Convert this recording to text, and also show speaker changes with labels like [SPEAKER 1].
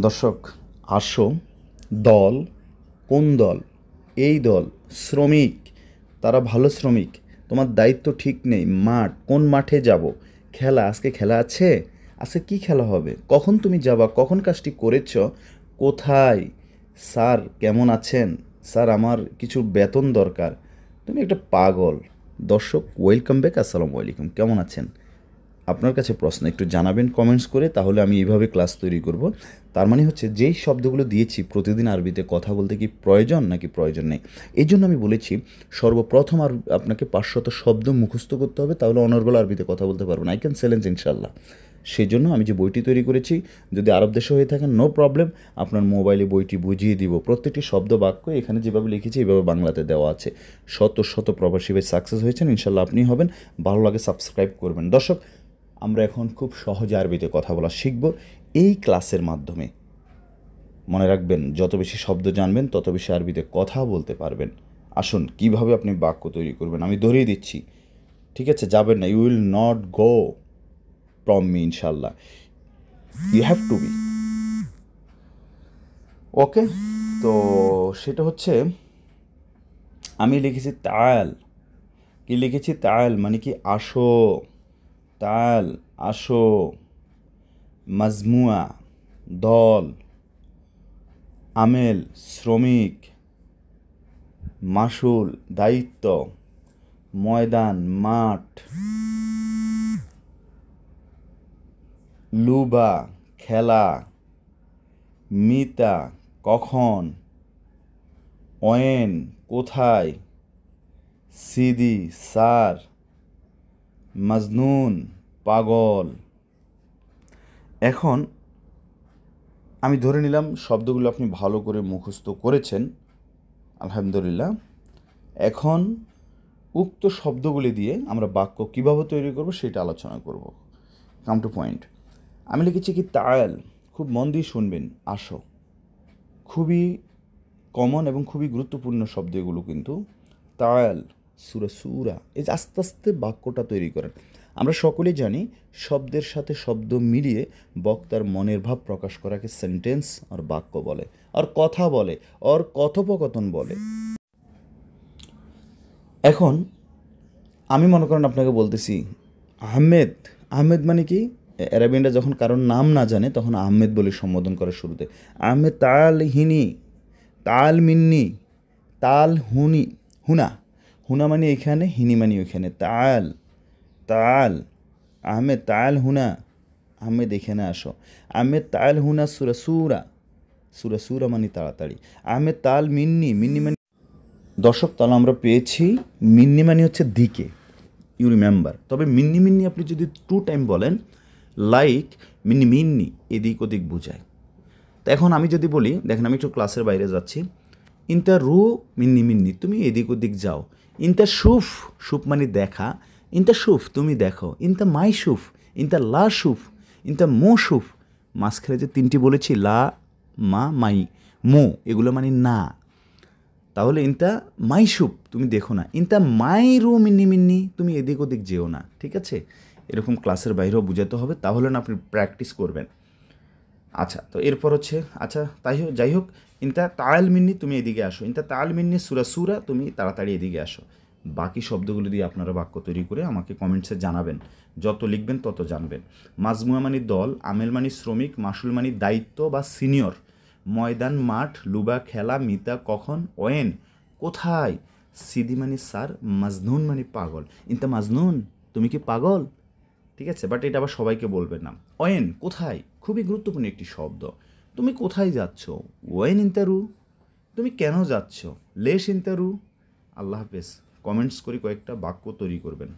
[SPEAKER 1] দর্শক, আসো। দল, কোন দল? এই দল শ্রমিক, তারা ভালো শ্রমিক। তোমার দায়িত্ব ঠিক নেই। মাঠ, কোন মাঠে যাব? খেলা, আজকে খেলা আছে। আজকে কি খেলা হবে? কখন তুমি যাবা? কখন কাজটি করেছ? কোথায়? স্যার কেমন আছেন? স্যার আমার কিছু বেতন দরকার। তুমি একটা পাগল। দর্শক, ওয়েলকাম ব্যাক। আসসালামু আলাইকুম, কেমন আছেন? আপনার কাছে প্রশ্ন, একটু জানাবেন কমেন্টস করে, তাহলে আমি এইভাবে ক্লাস তৈরি করব। তার মানে হচ্ছে, যেই শব্দগুলো দিয়েছি প্রতিদিন আরবিতে কথা বলতে কি প্রয়োজন নাকি প্রয়োজন নেই, এই জন্য আমি বলেছি সর্বপ্রথম আর আপনাকে 500 শব্দ মুখস্থ করতে হবে, তাহলে অনর্গল আরবিতে কথা বলতে পারবেন। আই ক্যান চ্যালেঞ্জ ইনশাল্লাহ। সেই জন্য আমি যে বইটি তৈরি করেছি, যদি আরব দেশে হয়ে থাকেন নো প্রবলেম, আপনার মোবাইলে বইটি বুঝিয়ে দিব। প্রত্যেকটি শব্দ বাক্য এখানে যেভাবে লিখেছি এইভাবে বাংলাতে দেওয়া আছে। শত শত প্রবাসী ভাই সাকসেস হয়েছেন, ইনশাল্লাহ আপনি হবেন। ভালো লাগে সাবস্ক্রাইব করবেন। দর্শক, আমরা এখন খুব সহজে আরবিতে কথা বলা শিখব এই ক্লাসের মাধ্যমে। মনে রাখবেন, যত বেশি শব্দ জানবেন তত বেশি আরবিতে কথা বলতে পারবেন। আসুন, কিভাবে আপনি বাক্য তৈরি করবেন আমি ধরিয়ে দিচ্ছি। ঠিক আছে, যাবেন না। You will not go from me, ইনশাল্লাহ। You have to be okay. তো সেটা হচ্ছে, আমি লিখেছি তাল। কি লিখেছি? তাল মানে কি আসো। তাল, আসো। মাজমুয়া, দল। আমেল, শ্রমিক। মাসুল, দায়িত্ব। ময়দান, মাঠ। লুবা, খেলা। মিতা, কখন। ওয়েন, কোথায়। সিদি, স্যার। মাজনুন, পাগল। এখন আমি ধরে নিলাম শব্দগুলো আপনি ভালো করে মুখস্থ করেছেন, আলহামদুলিল্লাহ। এখন উক্ত শব্দগুলি দিয়ে আমরা বাক্য কীভাবে তৈরি করব সেটা আলোচনা করব। Come to point. আমি লিখেছি কি তাল। খুব মন দিয়ে শুনবেন। আসো, খুবই কমন এবং খুবই গুরুত্বপূর্ণ শব্দ এগুলো কিন্তু। তাল, সুরা সুরা, এই যে আস্তে আস্তে বাক্যটা তৈরি করেন। আমরা সকলেই জানি শব্দের সাথে শব্দ মিলিয়ে বক্তার মনের ভাব প্রকাশ করাকে সেন্টেন্স আর বাক্য বলে, আর কথা বলে, আর কথোপকথন বলে। এখন আমি মনে করেন আপনাকে বলতেছি আহমেদ। আহমেদ মানে কি? অ্যারাবিয়ানরা যখন কারোর নাম না জানে তখন আহমেদ বলে সম্বোধন করে শুরুতে। আহমেদ তাল হিনি, তাল মিন্নি, তাল হুনি, হুনা। হুনা মানে এখানে, হিনি মানে ওইখানে। তাল, তাল। আহমেদ তাল হুনা, আহমেদ এখানে আসো। আহমেদ তাল হুনা সুরা সুরা, সুরা সুরা মানে তাড়াতাড়ি। আহমেদ তাল মিন্নি, মিন্নি মানে। দর্শক, তাহলে আমরা পেয়েছি মিন্নি মানে হচ্ছে দিকে, ইউ রিমেম্বার। তবে মিন্নি মিন্নি আপনি যদি 2 টাইম বলেন, লাইক মিন্নি মিন্নি, এদিক ওদিক বোঝায়। তো এখন আমি যদি বলি, দেখেন আমি একটু ক্লাসের বাইরে যাচ্ছি। ইনতা রু মিন্নি মিন্নি, তুমি এদিক ওদিক যাও। ইনতা সুফ, সুফ মানে দেখা। ইনতা সুফ, তুমি দেখো। ইনতা মাই সুফ, ইনতা লা সুফ, ইনতা মো সুফ। মাঝখানে যে 3টি বলেছি, লা, মা, মাই, মো, এগুলো মানে না। তাহলে ইনতা মাই সুপ, তুমি দেখো না। ইনতা মাই রু মিন্নি মিন্নি, তুমি এদিক ওদিক যেও না। ঠিক আছে, এরকম ক্লাসের বাইরেও বুঝাতে হবে, তাহলে না আপনি প্র্যাকটিস করবেন। আচ্ছা, তো এরপর হচ্ছে, আচ্ছা তাই হোক, যাই হোক। ইনতা তাল মিন্নি, তুমি এদিকে আসো। ইনতা তাল মিন্নি সুরা সুরা, তুমি তাড়াতাড়ি এদিকে আসো। বাকি শব্দগুলো দিয়ে আপনারা বাক্য তৈরি করে আমাকে কমেন্টসে জানাবেন। যত লিখবেন তত জানবেন। মাজমুয়া মানে দল, আমেল মানে শ্রমিক, মাসুল মানে দায়িত্ব বা সিনিয়র। ময়দান, মাঠ। লুবা, খেলা। মিতা, কখন। ওয়েন, কোথায়। সিদি মানে স্যার। মাজনুন মানে পাগল। ইনতা মাজনুন, তুমি কি পাগল? ঠিক আছে, বাট এটা আবার সবাইকে বলবেন না। ওয়েন, কোথায়, খুবই গুরুত্বপূর্ণ একটি শব্দ। তুমি কোথায় যাচ্ছ? ওয়েন ইন্তারু, তুমি কেন যাচ্ছ? লেশ ইন্তারু। আল্লাহ হাফেজ। কমেন্টস করে কয়েকটা বাক্য তৈরি করবেন।